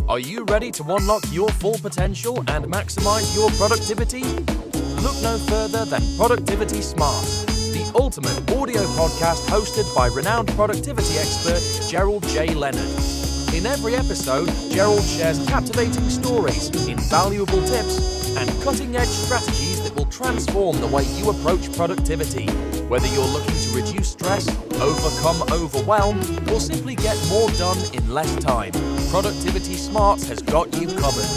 Are you ready to unlock your full potential and maximize your productivity? Look no further than Productivity Smart, the ultimate audio podcast hosted by renowned productivity expert Gerald J. Leonard. In every episode, Gerald shares captivating stories, invaluable tips, and cutting-edge strategies that will transform the way you approach productivity. Whether you're looking to reduce stress, overcome overwhelm, or simply get more done in less time, Productivity Smart has got you covered.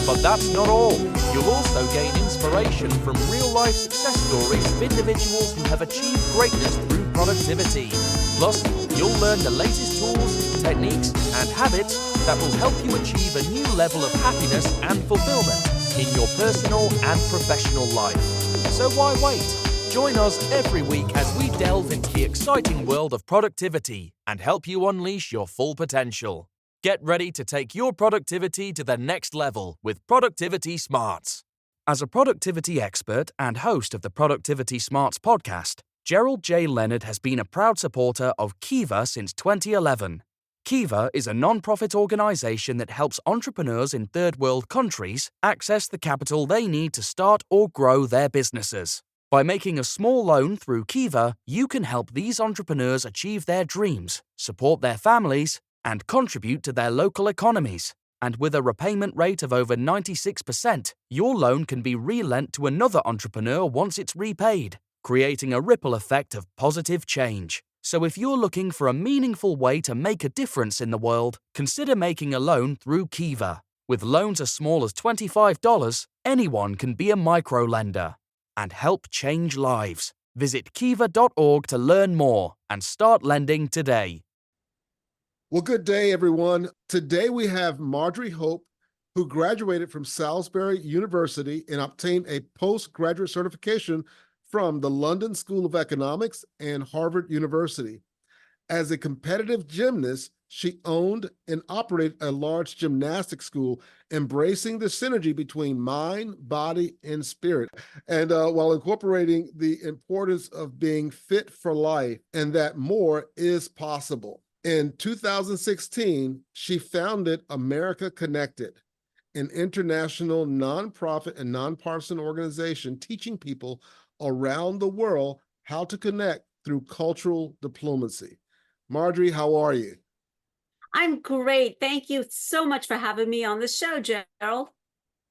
But that's not all. You'll also gain inspiration from real-life success stories of individuals who have achieved greatness through productivity. Plus, you'll learn the latest tools, techniques, and habits that will help you achieve a new level of happiness and fulfillment in your personal and professional life. So why wait? Join us every week as we delve into the exciting world of productivity and help you unleash your full potential. Get ready to take your productivity to the next level with Productivity Smarts. As a productivity expert and host of the Productivity Smarts podcast, Gerald J. Leonard has been a proud supporter of Kiva since 2011. Kiva is a non-profit organization that helps entrepreneurs in third world countries access the capital they need to start or grow their businesses. By making a small loan through Kiva, you can help these entrepreneurs achieve their dreams, support their families, and contribute to their local economies. And with a repayment rate of over 96%, your loan can be relent to another entrepreneur once it's repaid, creating a ripple effect of positive change. So if you're looking for a meaningful way to make a difference in the world, consider making a loan through Kiva. With loans as small as $25, anyone can be a microlender and help change lives. Visit kiva.org to learn more and start lending today. Well, good day, everyone. Today we have Marjorie Hope, who graduated from Salisbury University and obtained a postgraduate certification from the London School of Economics and Harvard University. As a competitive gymnast, she owned and operated a large gymnastics school, embracing the synergy between mind, body, and spirit, and while incorporating the importance of being fit for life and that more is possible. In 2016, she founded America Connected, an international nonprofit and nonpartisan organization teaching people around the world how to connect through cultural diplomacy. Marjorie, how are you? I'm great. Thank you so much for having me on the show, Gerald.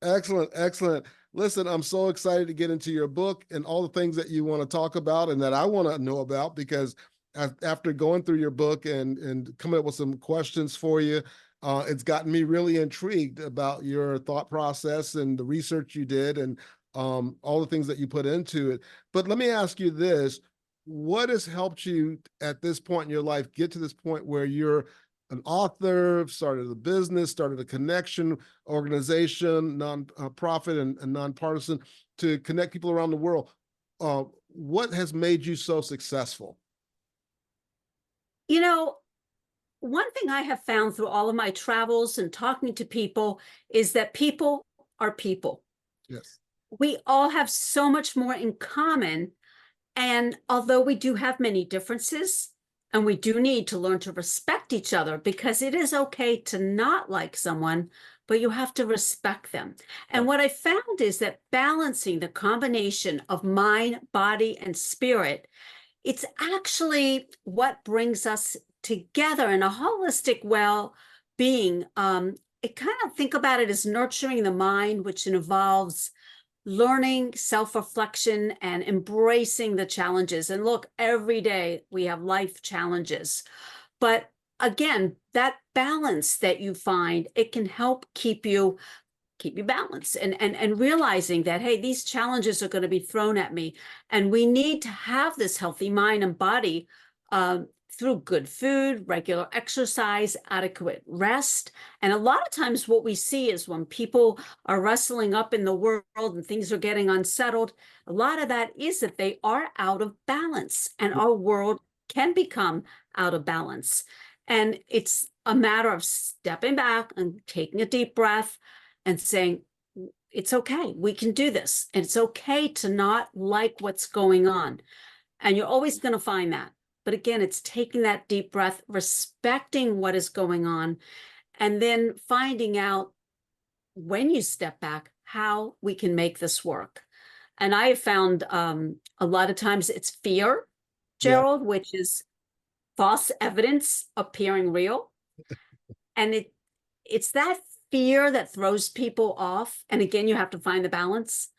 Excellent, excellent. Listen, I'm so excited to get into your book and all the things that you want to talk about and that I want to know about, because after going through your book and coming up with some questions for you, it's gotten me really intrigued about your thought process and the research you did and all the things that you put into it. But let me ask you this. What has helped you at this point in your life get to this point where you're an author, started a business, started a connection organization, non-profit and nonpartisan, to connect people around the world? What has made you so successful? You know, one thing I have found through all of my travels and talking to people is that people are people. Yes. We all have so much more in common. And although we do have many differences, and we do need to learn to respect each other, because it is okay to not like someone, but you have to respect them. And what I found is that balancing the combination of mind, body, and spirit, it's actually what brings us together in a holistic well-being. It kind of think about it as nurturing the mind, which involves learning, self-reflection, and embracing the challenges. And look, every day we have life challenges. But again, that balance that you find, it can help keep you balanced and realizing that, hey, these challenges are going to be thrown at me. And we need to have this healthy mind and body through good food, regular exercise, adequate rest. And a lot of times what we see is when people are wrestling up in the world and things are getting unsettled, a lot of that is that they are out of balance, and our world can become out of balance. And it's a matter of stepping back and taking a deep breath and saying, it's okay, we can do this. And it's okay to not like what's going on. And you're always going to find that. But again, it's taking that deep breath, respecting what is going on, and then finding out when you step back, how we can make this work. And I have found a lot of times it's fear, Yeah. Gerald, which is false evidence appearing real. And it's that fear that throws people off. And again, you have to find the balance.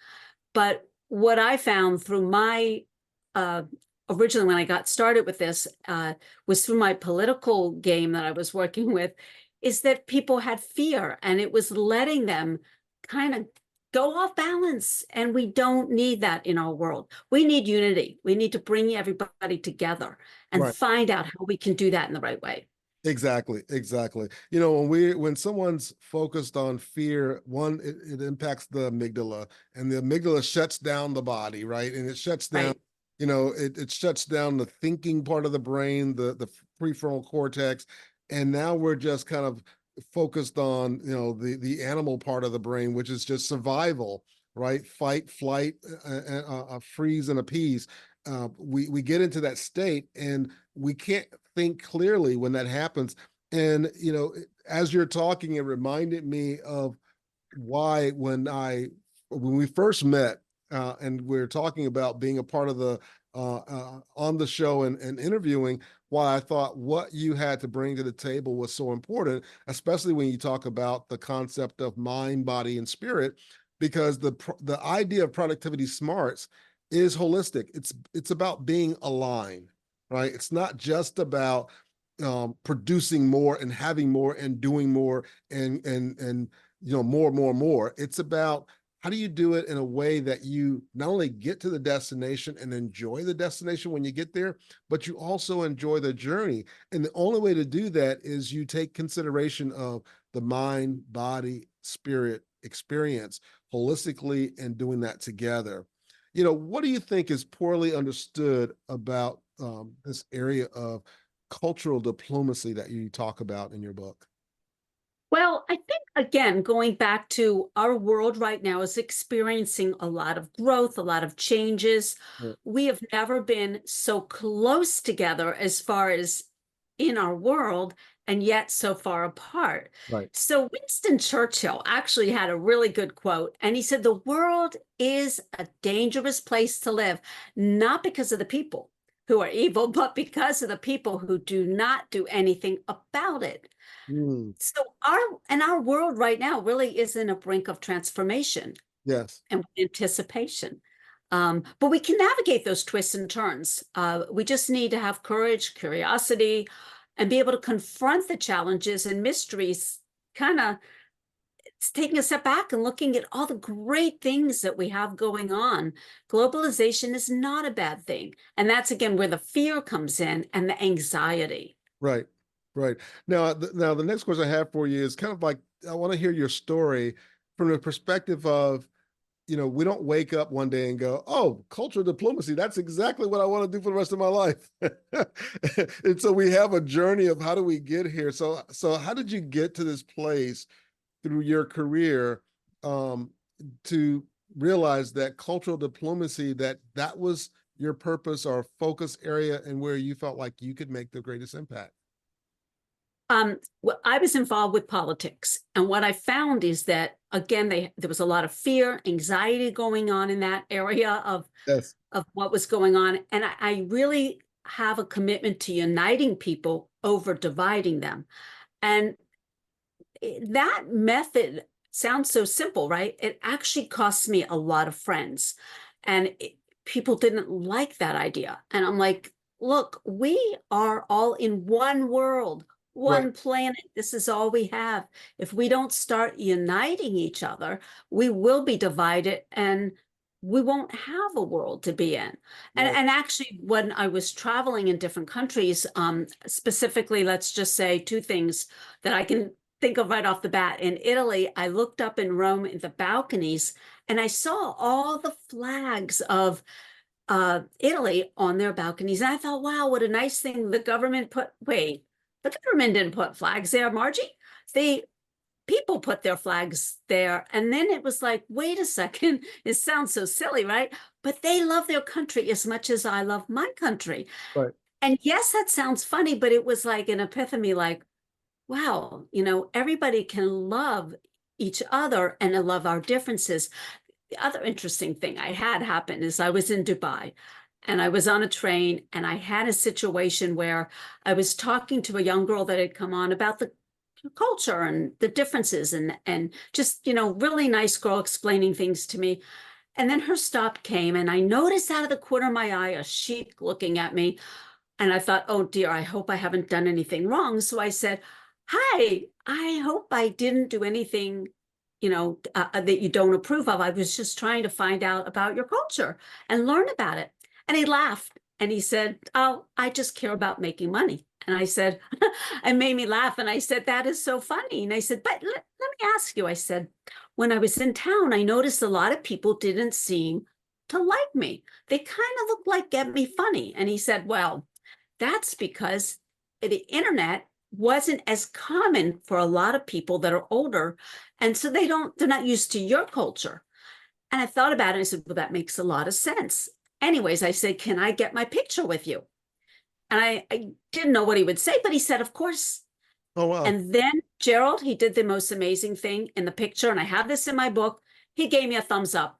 But what I found through my originally when I got started with this was through my political game that I was working with, is that people had fear and it was letting them kind of go off balance. And we don't need that in our world. We need unity. We need to bring everybody together and Right. find out how we can do that in the right way. Exactly, exactly. You know, when someone's focused on fear, one, it impacts the amygdala, and the amygdala shuts down the body, right? And it shuts down, Right. you know, it shuts down the thinking part of the brain, the prefrontal cortex, and now we're just kind of focused on, you know, the animal part of the brain, which is just survival, right? Fight, flight, freeze, and appease. We get into that state, and we can't think clearly when that happens. And, you know, as you're talking, it reminded me of why when we first met, and we're talking about being a part of the on the show and interviewing, why I thought what you had to bring to the table was so important, especially when you talk about the concept of mind, body, and spirit, because the idea of productivity smarts is holistic. It's about being aligned, right? It's not just about producing more and having more and doing more and you know, more. It's about how do you do it in a way that you not only get to the destination and enjoy the destination when you get there, but you also enjoy the journey. And the only way to do that is you take consideration of the mind, body, spirit experience holistically and doing that together. You know, what do you think is poorly understood about this area of cultural diplomacy that you talk about in your book? Well, I think, again, going back to our world right now is experiencing a lot of growth, a lot of changes. Right. We have never been so close together as far as in our world, and yet so far apart. Right. So Winston Churchill actually had a really good quote, and he said, "The world is a dangerous place to live, not because of the people who are evil, but because of the people who do not do anything about it." Mm, So our world right now really is in a brink of transformation yes. and anticipation. But we can navigate those twists and turns. We just need to have courage, curiosity, and be able to confront the challenges and mysteries, kind of taking a step back and looking at all the great things that we have going on. Globalization is not a bad thing. And that's, again, where the fear comes in and the anxiety. Right. Right. Now, the next question I have for you is kind of like, I want to hear your story from the perspective of, you know, we don't wake up one day and go, oh, cultural diplomacy, that's exactly what I want to do for the rest of my life. And so we have a journey of how do we get here? So how did you get to this place through your career to realize that cultural diplomacy, that was your purpose or focus area and where you felt like you could make the greatest impact? Well, I was involved with politics, and what I found is that, again, there was a lot of fear, anxiety going on in that area Yes. of what was going on, and I really have a commitment to uniting people over dividing them. And that method sounds so simple, right? It actually cost me a lot of friends, and people didn't like that idea. And I'm like, look, we are all in one world, Right. one planet. This is all we have. If we don't start uniting each other, we will be divided and we won't have a world to be in. Right. And actually, when I was traveling in different countries, specifically, let's just say two things that I can think of right off the bat. In Italy, I looked up in Rome in the balconies and I saw all the flags of Italy on their balconies. And I thought, wow, what a nice thing the government put. Wait, the government didn't put flags there, Margie. The people put their flags there. And then it was like, wait a second, it sounds so silly, right? But they love their country as much as I love my country. Right. And yes, that sounds funny, but it was like an epiphany, like, wow, everybody can love each other and love our differences. The other interesting thing I had happen is I was in Dubai and I was on a train and I had a situation where I was talking to a young girl that had come on about the culture and the differences and just, really nice girl explaining things to me. And then her stop came and I noticed out of the corner of my eye a sheik looking at me. And I thought, oh dear, I hope I haven't done anything wrong. So I said, hi, I hope I didn't do anything, that you don't approve of. I was just trying to find out about your culture and learn about it. And he laughed and he said, oh, I just care about making money. And I said, it made me laugh. And I said, that is so funny. And I said, but let me ask you, I said, when I was in town, I noticed a lot of people didn't seem to like me. They kind of looked like get me funny. And he said, well, that's because the internet wasn't as common for a lot of people that are older. And so they're not used to your culture. And I thought about it and I said, well, that makes a lot of sense. Anyways, I said, can I get my picture with you? And I didn't know what he would say, but he said, of course. Oh, wow. And then Gerald, he did the most amazing thing in the picture. And I have this in my book. He gave me a thumbs up.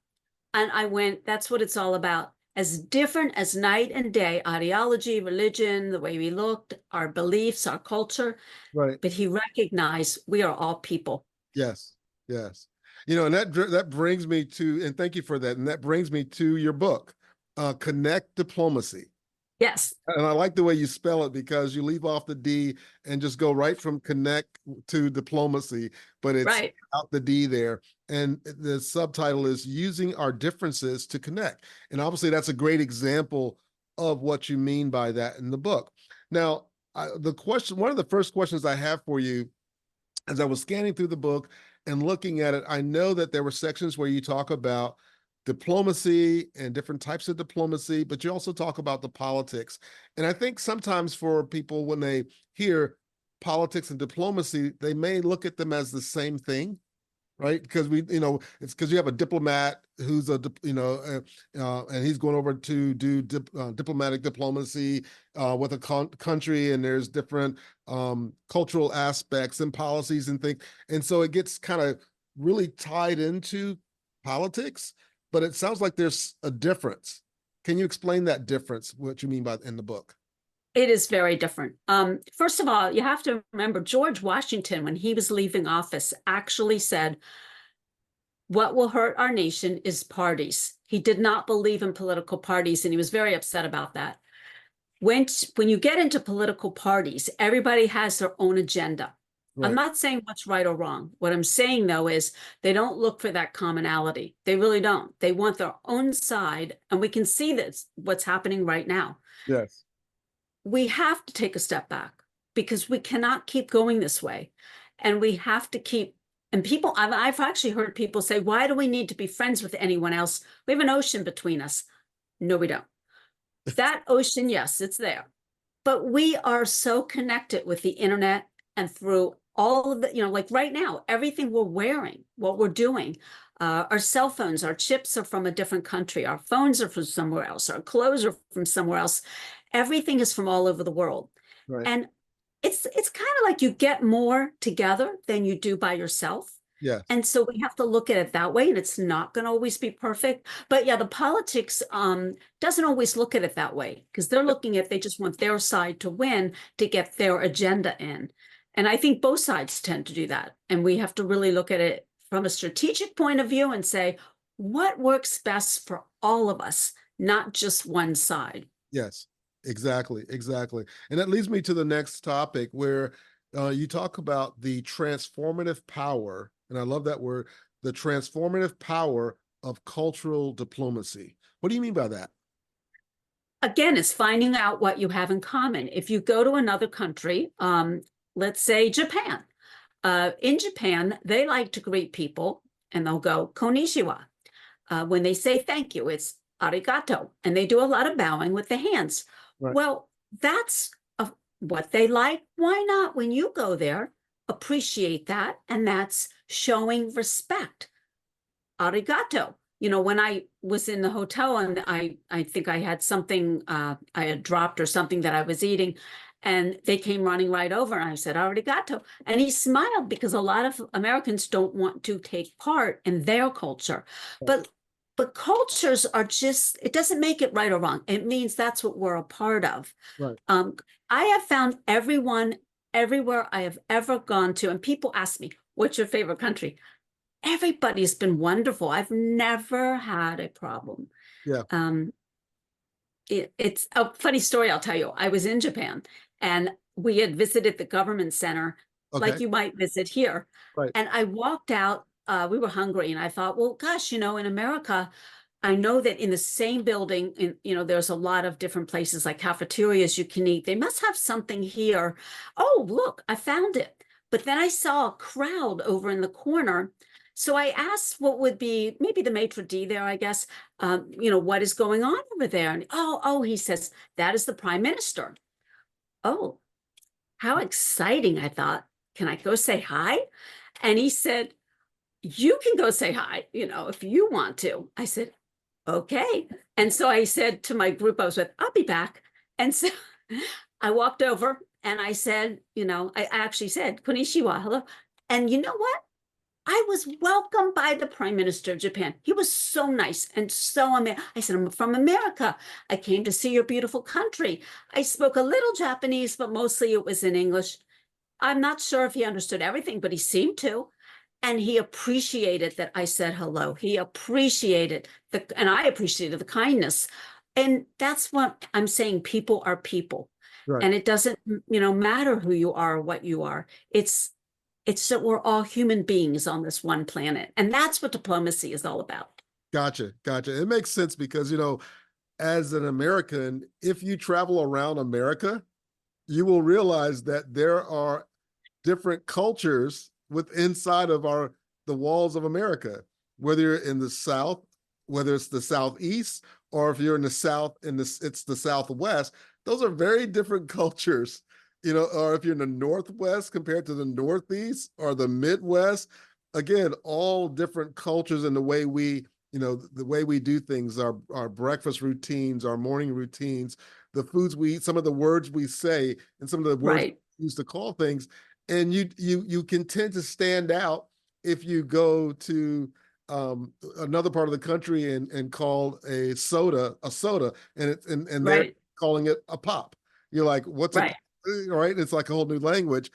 And I went, that's what it's all about. As different as night and day, ideology, religion, the way we looked, our beliefs, our culture. Right. But he recognized we are all people. Yes. Yes. And that brings me to, and thank you for that. And that brings me to your book, Connect Diplomacy. Yes. And I like the way you spell it because you leave off the D and just go right from connect to diplomacy, but it's right out the D there. And the subtitle is Using Our Differences to Connect. And obviously that's a great example of what you mean by that in the book. Now, one of the first questions I have for you, as I was scanning through the book and looking at it, I know that there were sections where you talk about diplomacy and different types of diplomacy, but you also talk about the politics. And I think sometimes for people, when they hear politics and diplomacy, they may look at them as the same thing, right? Because it's because you have a diplomat who's and he's going over to do diplomatic diplomacy with a country, and there's different cultural aspects and policies and things. And so it gets kind of really tied into politics. But it sounds like there's a difference. Can you explain that difference, what you mean by in the book? It is very different. First of all, you have to remember George Washington, when he was leaving office, actually said, what will hurt our nation is parties. He did not believe in political parties, and he was very upset about that. When you get into political parties, everybody has their own agenda. Right. I'm not saying what's right or wrong. What I'm saying, though, is they don't look for that commonality. They really don't. They want their own side. And we can see this, what's happening right now. Yes. We have to take a step back because we cannot keep going this way. And we have to keep, and people, I've actually heard people say, why do we need to be friends with anyone else? We have an ocean between us. No, we don't. That ocean, yes, it's there. But we are so connected with the internet and through all of the, like right now, everything we're wearing, what we're doing, our cell phones, our chips are from a different country. Our phones are from somewhere else. Our clothes are from somewhere else. Everything is from all over the world. Right. And it's kind of like you get more together than you do by yourself. Yeah. And so we have to look at it that way, and it's not going to always be perfect. But yeah, the politics doesn't always look at it that way because they just want their side to win to get their agenda in. And I think both sides tend to do that. And we have to really look at it from a strategic point of view and say, what works best for all of us, not just one side. Yes, exactly. And that leads me to the next topic where you talk about the transformative power, and I love that word, the transformative power of cultural diplomacy. What do you mean by that? Again, it's finding out what you have in common. If you go to another country, let's say Japan. In Japan, they like to greet people and they'll go konnichiwa. When they say thank you, it's arigato. And they do a lot of bowing with the hands. Right. Well, that's what they like. Why not, when you go there, appreciate that? And that's showing respect. Arigato. When I was in the hotel and I think I had something I had dropped or something that I was eating. And they came running right over, and I said, arigato. And he smiled because a lot of Americans don't want to take part in their culture. But cultures are just, it doesn't make it right or wrong. It means that's what we're a part of. Right. I have found everyone, everywhere I have ever gone to, and people ask me, what's your favorite country? Everybody's been wonderful. I've never had a problem. Yeah. It's a funny story I'll tell you. I was in Japan, and we had visited the government center, Okay. like you might visit here. Right. And I walked out, we were hungry, and I thought, well, gosh, in America, I know that in the same building, there's a lot of different places like cafeterias you can eat. They must have something here. Oh, look, I found it. But then I saw a crowd over in the corner. So I asked what would be maybe the maitre d' there, I guess, what is going on over there? And he says, that is the prime minister. Oh, how exciting. I thought, can I go say hi? And he said, you can go say hi, if you want to. I said, okay. And so I said to my group I was with, I'll be back. And so I walked over and I said, I actually said, konnichiwa, hello. And you know what? I was welcomed by the Prime Minister of Japan. He was so nice and so amazing. I said, I'm from America. I came to see your beautiful country. I spoke a little Japanese, but mostly it was in English. I'm not sure if he understood everything, but he seemed to. And he appreciated that I said hello. He appreciated and I appreciated the kindness. And that's what I'm saying. People are people. Right. And it doesn't, matter who you are or what you are. It's that we're all human beings on this one planet. And that's what diplomacy is all about. Gotcha. It makes sense because, as an American, if you travel around America, you will realize that there are different cultures inside of the walls of America, whether you're in the South, whether it's the Southeast, or if you're in the South and it's the Southwest. Those are very different cultures, or if you're in the Northwest compared to the Northeast or the Midwest. Again, all different cultures and the way we, the way we do things, our breakfast routines, our morning routines, the foods we eat, some of the words we say, and some of the words Right. we use to call things. And you can tend to stand out if you go to another part of the country and call a soda, and they're Right. calling it a pop. You're like, what's Right. it? Right? It's like a whole new language.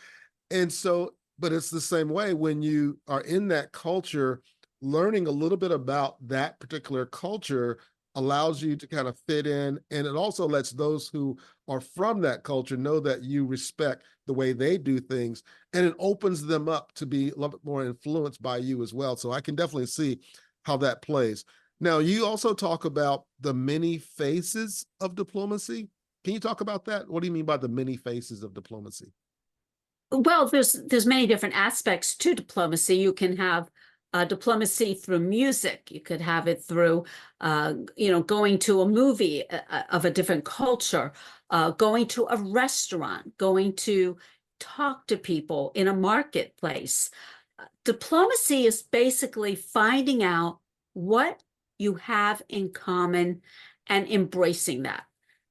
And so, but it's the same way when you are in that culture, learning a little bit about that particular culture allows you to kind of fit in. And it also lets those who are from that culture know that you respect the way they do things. And it opens them up to be a little bit more influenced by you as well. So I can definitely see how that plays. Now, you also talk about the many faces of diplomacy. Can you talk about that? What do you mean by the many faces of diplomacy? Well, there's many different aspects to diplomacy. You can have diplomacy through music. You could have it through, going to a movie of a different culture, going to a restaurant, going to talk to people in a marketplace. Diplomacy is basically finding out what you have in common and embracing that.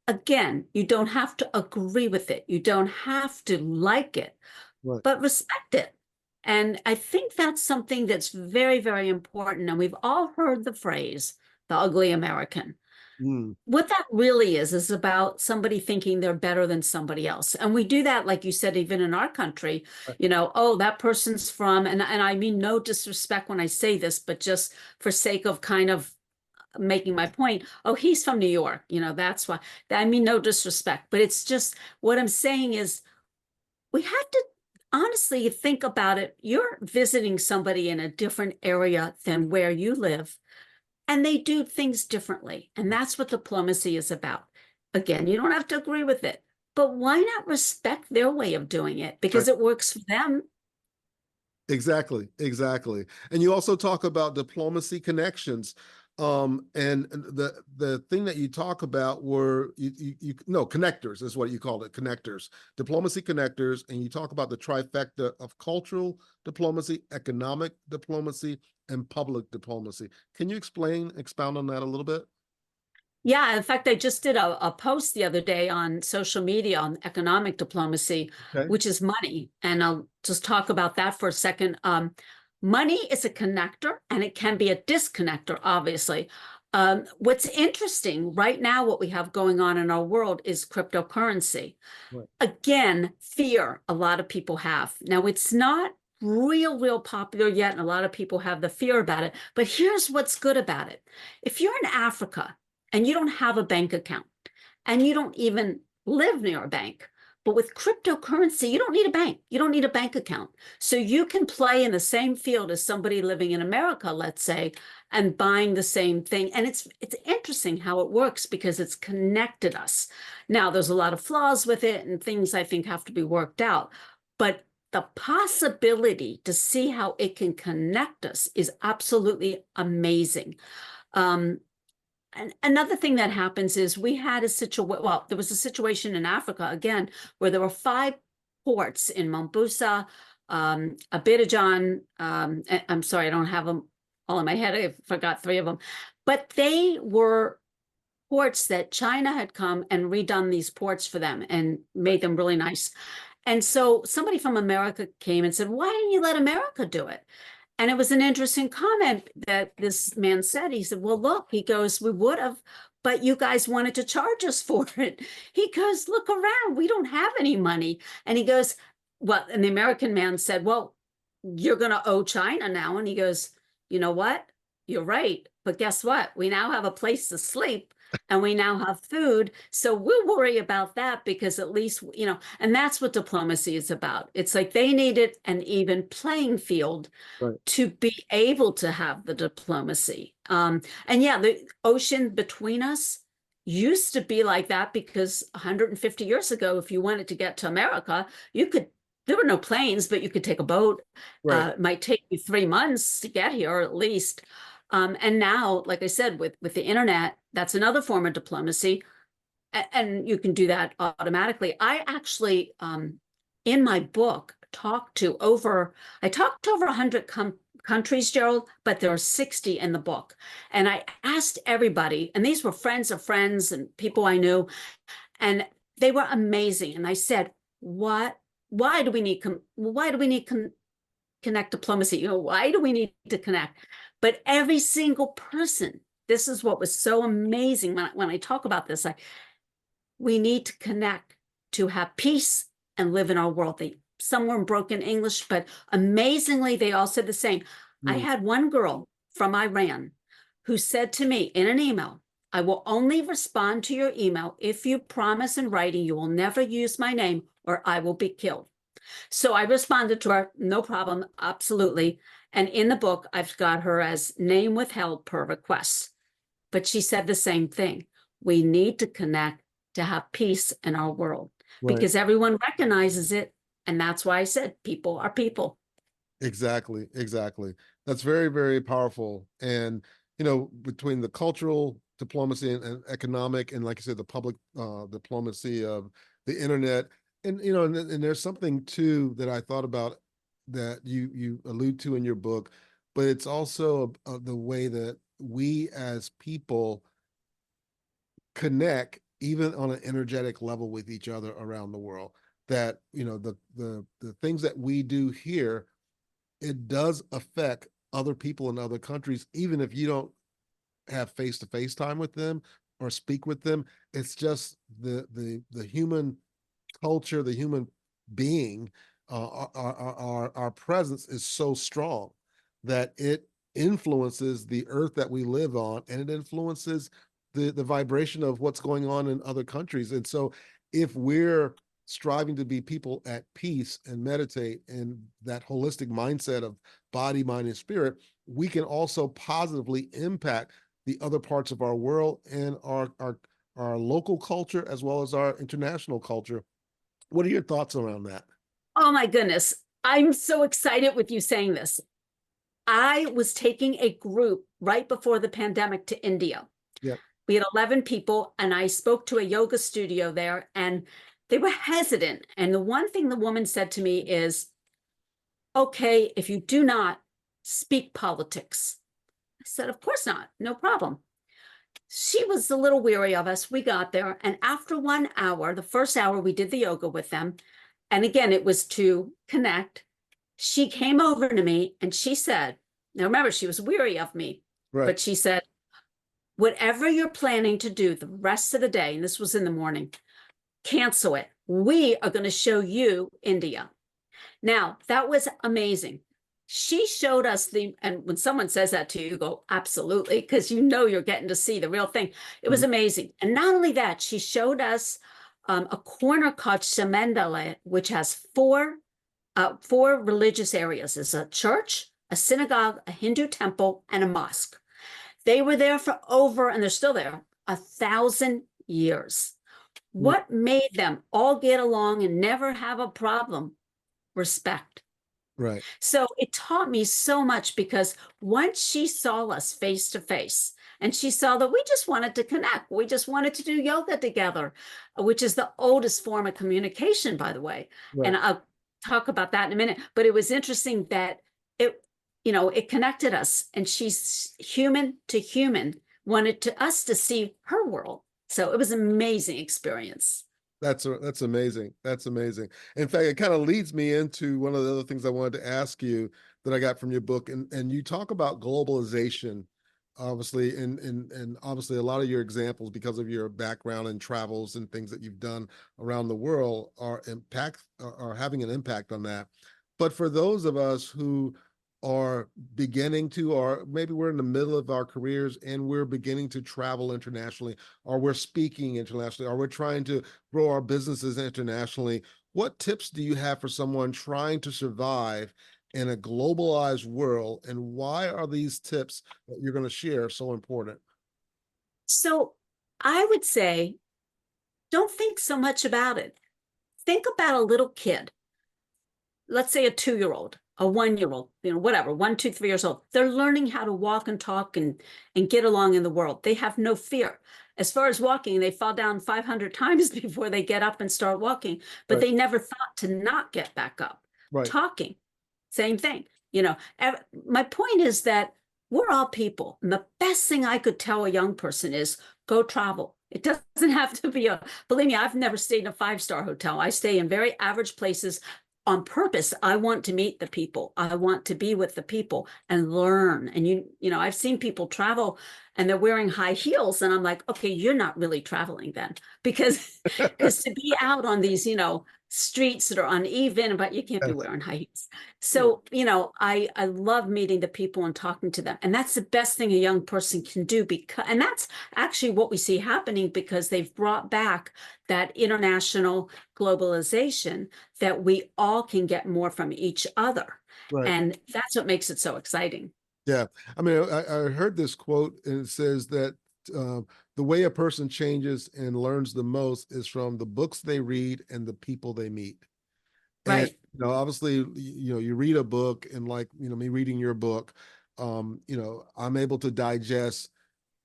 Again, you don't have to agree with it. You don't have to like it, Right. but respect it. And I think that's something that's very, very important. And we've all heard the phrase, the ugly American. What that really is about somebody thinking they're better than somebody else. And we do that, like you said, even in our country, oh, that person's from, and I mean no disrespect when I say this, but just for sake of kind of making my point, oh, he's from New York, that's why. I mean no disrespect, but it's just what I'm saying is we have to honestly think about it. You're visiting somebody in a different area than where you live, and they do things differently. And that's what diplomacy is about. Again, you don't have to agree with it, but why not respect their way of doing it? Because it works for them. Exactly. And you also talk about diplomacy connections. And the thing that you talk about were connectors is what you call it, connectors, diplomacy connectors, and you talk about the trifecta of cultural diplomacy, economic diplomacy, and public diplomacy. Can you expound on that a little bit? Yeah, in fact, I just did a post the other day on social media on economic diplomacy, Okay. which is money. And I'll just talk about that for a second. Money is a connector and it can be a disconnector, obviously. What's interesting right now, what we have going on in our world is cryptocurrency. Right. Again, fear a lot of people have. Now, it's not real popular yet, and a lot of people have the fear about it. But here's what's good about it. If you're in Africa and you don't have a bank account and you don't even live near a bank, but with cryptocurrency, you don't need a bank. You don't need a bank account. So you can play in the same field as somebody living in America, let's say, and buying the same thing. And it's interesting how it works because it's connected us. Now, there's a lot of flaws with it and things I think have to be worked out. But the possibility to see how it can connect us is absolutely amazing. And another thing that happens is we had a situation, well, there was a situation in Africa, again, where there were 5 ports in Mombasa, Abidjan, I'm sorry, I don't have them all in my head, I forgot 3 of them, but they were ports that China had come and redone these ports for them and made them really nice. And so somebody from America came and said, why didn't you let America do it? And it was an interesting comment that this man said. He said, well, look, he goes, we would have, but you guys wanted to charge us for it. He goes, look around, we don't have any money. And he goes, well, and the American man said, well, you're going to owe China now. And he goes, you know what? You're right. But guess what? We now have a place to sleep and we now have food. So we'll worry about that because at least, you know, and that's what diplomacy is about. It's like they needed an even playing field Right. to be able to have the diplomacy. And yeah, the ocean between us used to be like that because 150 years ago, if you wanted to get to America, you could, there were no planes, but you could take a boat. Right. It might take you 3 months to get here at least. And now, like I said, with the internet, that's another form of diplomacy. And you can do that automatically. I actually, in my book, talked to over 100 countries, Gerald, but there are 60 in the book. And I asked everybody, and these were friends of friends and people I knew, and they were amazing. And I said, why do we need connect diplomacy? You know, why do we need to connect? But every single person, this is what was so amazing when I talk about this, we need to connect to have peace and live in our world. Some were in broken English, but amazingly, they all said the same. I had one girl from Iran who said to me in an email, I will only respond to your email if you promise in writing you will never use my name or I will be killed. So I responded to her, no problem, absolutely. And in the book, I've got her as name withheld per request. But she said the same thing. We need to connect to have peace in our world because everyone recognizes it. And that's why I said people are people. Exactly. That's very, very powerful. And, you know, between the cultural diplomacy and economic, and like I said, the public diplomacy of the internet, and, you know, and there's something too that I thought about that you allude to in your book, but it's also the way that we as people connect even on an energetic level with each other around the world. That, you know, the things that we do here, it does affect other people in other countries, even if you don't have face-to-face time with them or speak with them. It's just the human culture, the human being, our presence is so strong that it influences the earth that we live on, and it influences the vibration of what's going on in other countries. And so if we're striving to be people at peace and meditate in that holistic mindset of body, mind, and spirit, we can also positively impact the other parts of our world and our local culture as well as our international culture. What are your thoughts around that? Oh my goodness. I'm so excited with you saying this. I was taking a group right before the pandemic to India. Yeah. We had 11 people and I spoke to a yoga studio there and they were hesitant. And the one thing the woman said to me is, okay, if you do not speak politics. I said, of course not, no problem. she was a little weary of us. We got there, and after 1 hour, the first hour we did the yoga with them, and again, it was to connect. She came over to me and she said, now remember, she was weary of me, Right. but she said, whatever you're planning to do the rest of the day, and this was in the morning, cancel it. We are going to show you India. Now, that was amazing. She showed us and when someone says that to you, you go, absolutely, because you know you're getting to see the real thing. It was amazing. And not only that, she showed us a corner called Samendala, which has four religious areas. There's a church, a synagogue, a Hindu temple, and a mosque. They were there for and they're still there, 1,000 years. What made them all get along and never have a problem? Respect. Right. So it taught me so much, because once she saw us face to face and she saw that we just wanted to connect, we just wanted to do yoga together, which is the oldest form of communication, by the way. Right. And I'll talk about that in a minute. But it was interesting that it connected us, and she's human to human, wanted us to see her world. So it was an amazing experience. That's amazing. That's amazing. In fact, it kind of leads me into one of the other things I wanted to ask you that I got from your book. And you talk about globalization, obviously, and obviously a lot of your examples, because of your background and travels and things that you've done around the world, are having an impact on that. But for those of us who are beginning to, or maybe we're in the middle of our careers and we're beginning to travel internationally, or we're speaking internationally, or we're trying to grow our businesses internationally, what tips do you have for someone trying to survive in a globalized world, and why are these tips that you're going to share so important? So I would say, don't think so much about it. Think about a little kid. Let's say a 2-year-old, a 1-year-old, whatever, 1, 2, 3 years old. They're learning how to walk and talk and get along in the world. They have no fear. As far as walking, they fall down 500 times before they get up and start walking, but Right. They never thought to not get back up. Right. Talking, same thing. My point is that we're all people. And the best thing I could tell a young person is go travel. It doesn't have to be believe me, I've never stayed in a 5-star hotel. I stay in very average places on purpose. I want to meet the people. I want to be with the people and learn. And I've seen people travel and they're wearing high heels, and I'm like, okay, you're not really traveling then, because to be out on these, streets that are uneven, but you can't be wearing high heels. So, I love meeting the people and talking to them. And that's the best thing a young person can do, and that's actually what we see happening, because they've brought back that international globalization, that we all can get more from each other. Right. And that's what makes it so exciting. Yeah. I mean, I heard this quote, and it says that the way a person changes and learns the most is from the books they read and the people they meet. Right. And, obviously, you read a book, and like, me reading your book, I'm able to digest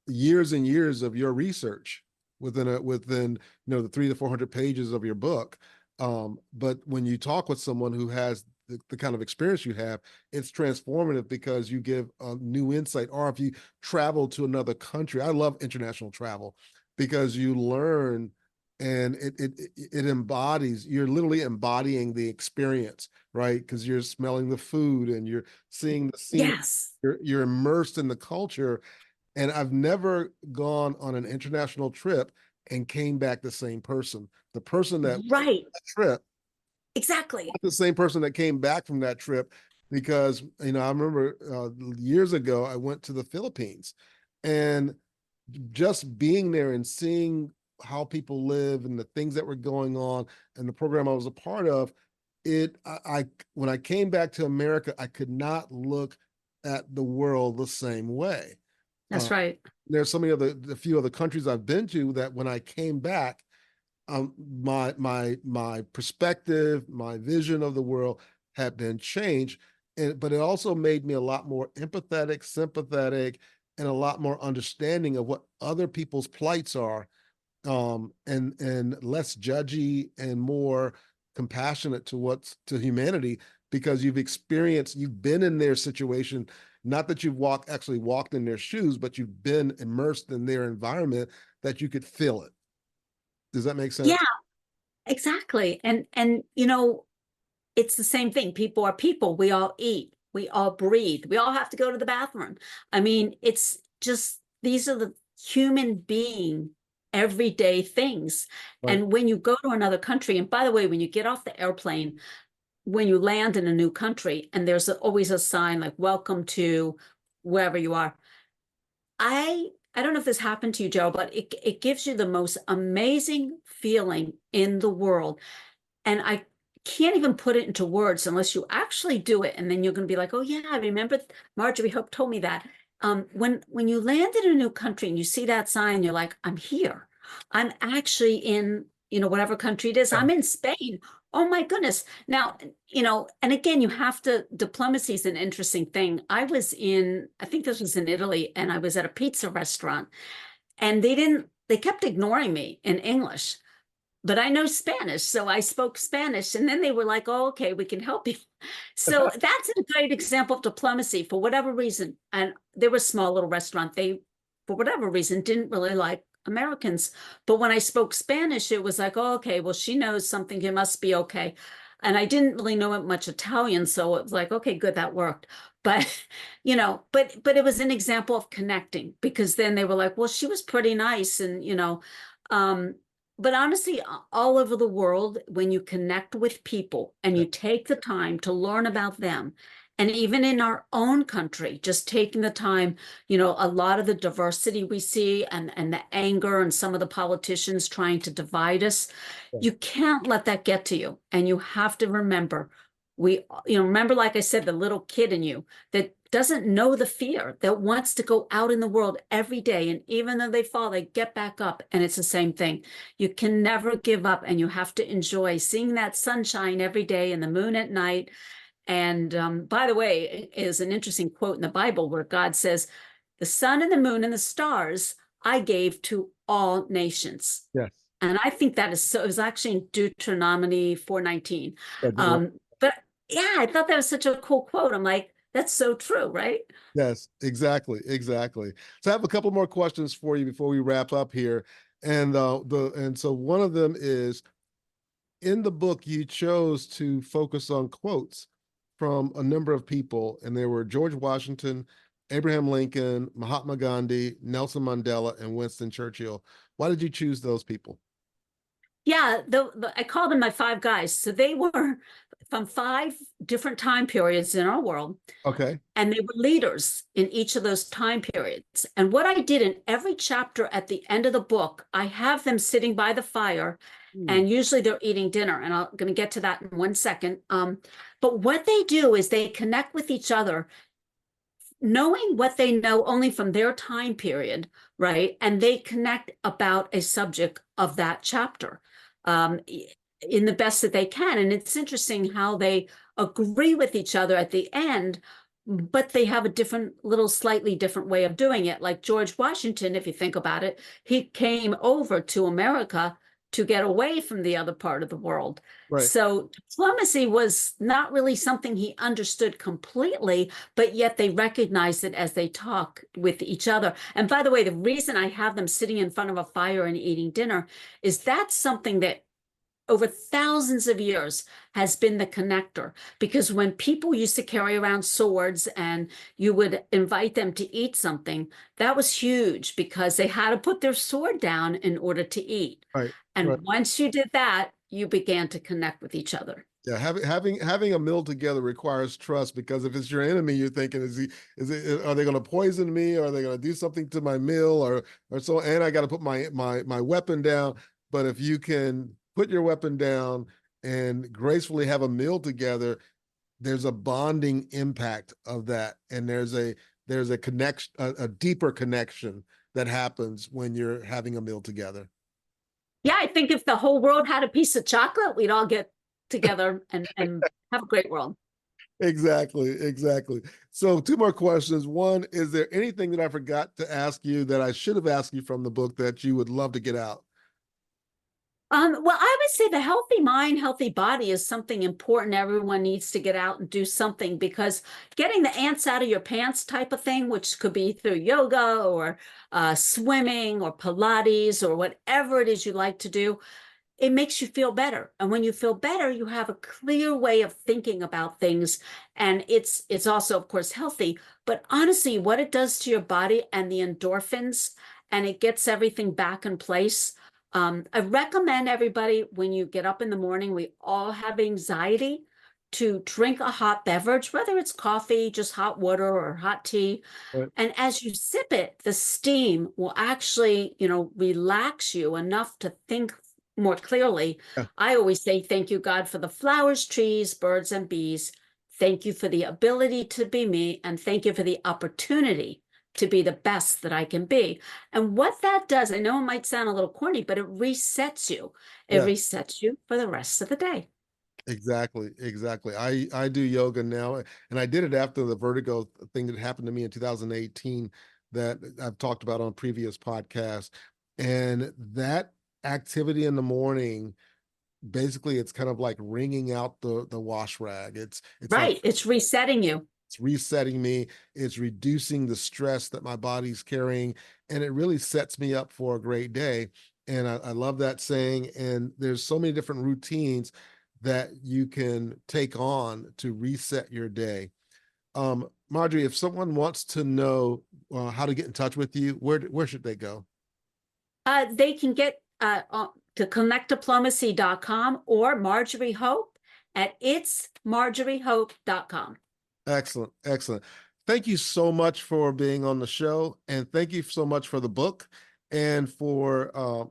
years and years of your research within the 300 to 400 pages of your book. But when you talk with someone who has the kind of experience you have, it's transformative, because you give a new insight. Or if you travel to another country, I love international travel, because you learn, and it embodies, you're literally embodying the experience, right? Because you're smelling the food and you're seeing the scene. Yes. You're immersed in the culture. And I've never gone on an international trip and came back the same person. The person that Right. that trip, Exactly. not the same person that came back from that trip, because I remember years ago I went to the Philippines, and just being there and seeing how people live and the things that were going on and the program I was a part of, when I came back to America, I could not look at the world the same way. That's right. There's a few other countries I've been to that when I came back, my perspective, my vision of the world had been changed, but it also made me a lot more empathetic, sympathetic, and a lot more understanding of what other people's plights are, and less judgy and more compassionate to humanity, because you've been in their situation, not that you've actually walked in their shoes, but you've been immersed in their environment, that you could feel it. Does that make sense? Yeah, exactly. And it's the same thing. People are people. We all eat. We all breathe. We all have to go to the bathroom. I mean, it's just, these are the human being everyday things. Right. And when you go to another country, and by the way, when you get off the airplane, when you land in a new country, and there's always a sign like welcome to wherever you are. I don't know if this happened to you, Joe, but it gives you the most amazing feeling in the world. And I can't even put it into words unless you actually do it. And then you're going to be like, oh yeah, I remember Marjorie Hope told me that. When you land in a new country and you see that sign, you're like, I'm here. I'm actually in, whatever country it is. I'm in Spain. Oh my goodness. Now, and again, diplomacy is an interesting thing. I think this was in Italy, and I was at a pizza restaurant, and they kept ignoring me in English, but I know Spanish. So I spoke Spanish, and then they were like, oh, okay, we can help you. So that's a great example of diplomacy for whatever reason. And they were a small little restaurant. They, for whatever reason, didn't really like Americans. But when I spoke Spanish, it was like, oh, okay, well, she knows something. It must be okay. And I didn't really know much Italian. So it was like, okay, good, that worked. But, but it was an example of connecting, because then they were like, well, she was pretty nice. And, but honestly, all over the world, when you connect with people and you take the time to learn about them, and even in our own country, just taking the time, a lot of the diversity we see and the anger and some of the politicians trying to divide us, you can't let that get to you. And you have to remember, remember, like I said, the little kid in you that doesn't know the fear, that wants to go out in the world every day. And even though they fall, they get back up. And it's the same thing. You can never give up, and you have to enjoy seeing that sunshine every day and the moon at night. And by the way, is an interesting quote in the Bible where God says, the sun and the moon and the stars I gave to all nations. Yes. And I think that is so. It was actually in Deuteronomy 4:19. But yeah, I thought that was such a cool quote. I'm like, that's so true, right? Yes, exactly. So I have a couple more questions for you before we wrap up here. And so one of them is, in the book, you chose to focus on quotes from a number of people, and there were George Washington, Abraham Lincoln, Mahatma Gandhi, Nelson Mandela, and Winston Churchill. Why did you choose those people? Yeah, I call them my five guys. So they were from 5 different time periods in our world. Okay. And they were leaders in each of those time periods. And what I did in every chapter at the end of the book, I have them sitting by the fire, and usually they're eating dinner. And I'm going to get to that in 1 second. But what they do is they connect with each other, knowing what they know only from their time period, right? And they connect about a subject of that chapter in the best that they can. And it's interesting how they agree with each other at the end, but they have a slightly different way of doing it. Like George Washington, if you think about it, he came over to America to get away from the other part of the world. Right. So diplomacy was not really something he understood completely, but yet they recognized it as they talk with each other. And by the way, the reason I have them sitting in front of a fire and eating dinner is that's something that over thousands of years has been the connector. Because when people used to carry around swords and you would invite them to eat something, that was huge, because they had to put their sword down in order to eat. Right. And once you did that, you began to connect with each other. Yeah, having a meal together requires trust, because if it's your enemy, you're thinking, are they going to poison me? Or are they going to do something to my meal? Or so, and I got to put my weapon down. But if you can put your weapon down and gracefully have a meal together, there's a bonding impact of that. And there's a connection, a deeper connection that happens when you're having a meal together. Yeah, I think if the whole world had a piece of chocolate, we'd all get together and have a great world. Exactly. So 2 more questions. One, is there anything that I forgot to ask you that I should have asked you from the book that you would love to get out? Well, I would say the healthy mind, healthy body is something important. Everyone needs to get out and do something, because getting the ants out of your pants type of thing, which could be through yoga or swimming or Pilates or whatever it is you like to do, it makes you feel better. And when you feel better, you have a clear way of thinking about things. And it's also, of course, healthy. But honestly, what it does to your body and the endorphins, and it gets everything back in place. I recommend everybody, when you get up in the morning, we all have anxiety, to drink a hot beverage, whether it's coffee, just hot water, or hot tea. Right. And as you sip it, the steam will actually, relax you enough to think more clearly. Yeah. I always say, thank you, God, for the flowers, trees, birds, and bees. Thank you for the ability to be me, and thank you for the opportunity to be the best that I can be. And what that does, I know it might sound a little corny, but it resets you. It Yeah. resets you for the rest of the day. Exactly. I do yoga now, and I did it after the vertigo thing that happened to me in 2018 that I've talked about on previous podcasts. And that activity in the morning, basically, it's kind of like wringing out the wash rag. It's Right. like, It's resetting you. it's resetting me. It's reducing the stress that my body's carrying, and it really sets me up for a great day. And I love that saying. And there's so many different routines that you can take on to reset your day. Marjorie, if someone wants to know how to get in touch with you, where should they go? They can get to CONNECTIPLOMACY.com or Marjorie Hope at itsmarjoriehope.com. Excellent. Thank you so much for being on the show, and thank you so much for the book, and for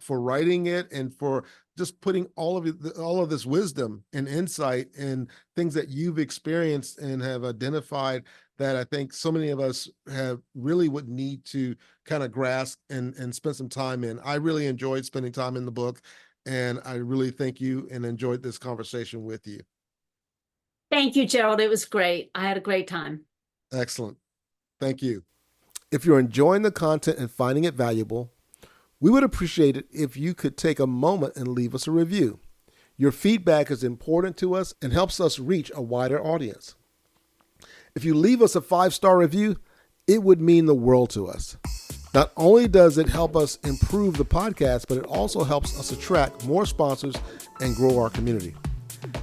writing it, and for just putting all of this wisdom and insight and things that you've experienced and have identified that I think so many of us would need to kind of grasp and spend some time in. I really enjoyed spending time in the book, and I really thank you and enjoyed this conversation with you. Thank you, Gerald. It was great. I had a great time. Excellent. Thank you. If you're enjoying the content and finding it valuable, we would appreciate it if you could take a moment and leave us a review. Your feedback is important to us and helps us reach a wider audience. If you leave us a 5-star review, it would mean the world to us. Not only does it help us improve the podcast, but it also helps us attract more sponsors and grow our community.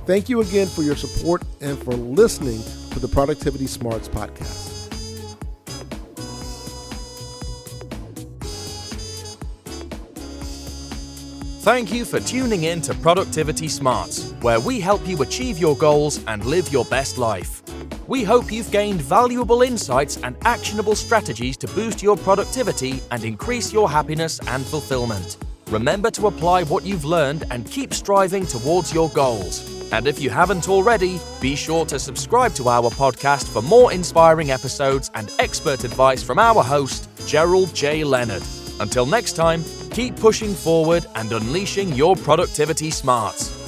Thank you again for your support and for listening to the Productivity Smarts podcast. Thank you for tuning in to Productivity Smarts, where we help you achieve your goals and live your best life. We hope you've gained valuable insights and actionable strategies to boost your productivity and increase your happiness and fulfillment. Remember to apply what you've learned and keep striving towards your goals. And if you haven't already, be sure to subscribe to our podcast for more inspiring episodes and expert advice from our host, Gerald J. Leonard. Until next time, keep pushing forward and unleashing your productivity smarts.